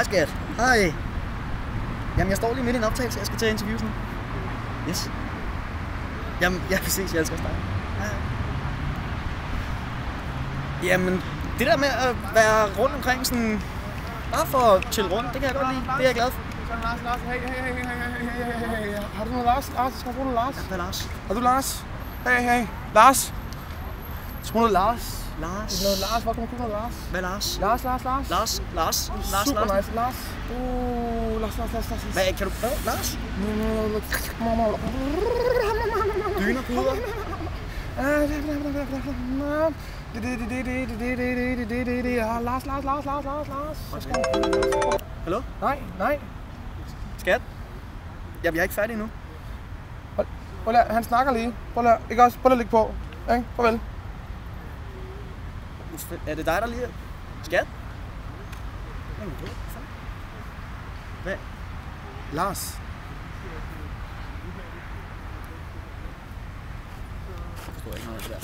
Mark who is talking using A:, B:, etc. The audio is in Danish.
A: Hej skat. Hej. Jamen, jeg står lige midt i en optagelse. Jeg skal til at interviews nu. Yes. Jamen, ja, præcis. Jeg elsker dig. Ja. Jamen, det der med at være rundt omkring sådan... Bare for at chill rundt, det kan jeg godt lide. Det er jeg glad for.
B: Lars, hey. Har du noget Lars? Skal jeg bruge noget Lars?
A: Ja, hvad er Lars?
B: Har du Lars? Hey. Lars. Skal du noget Lars?
A: Lars.
B: Noget Lars, hvor kan man købe noget Lars?
A: Hvad er Lars?
B: Lars. Super nice, Lars. Lars.
A: Hvad, kan du prøve? Lars? Dyner, puder?
B: Lars.
A: Hallo?
B: Nej.
A: Skat? Jamen, jeg er ikke færdig endnu.
B: Prøv at han snakker lige. Prøv at lægge på. Ikke? Farvel.
A: Er det dig, der lige er... Skat? Hvad?
B: Lars.
A: Jeg forstår ikke noget af det der.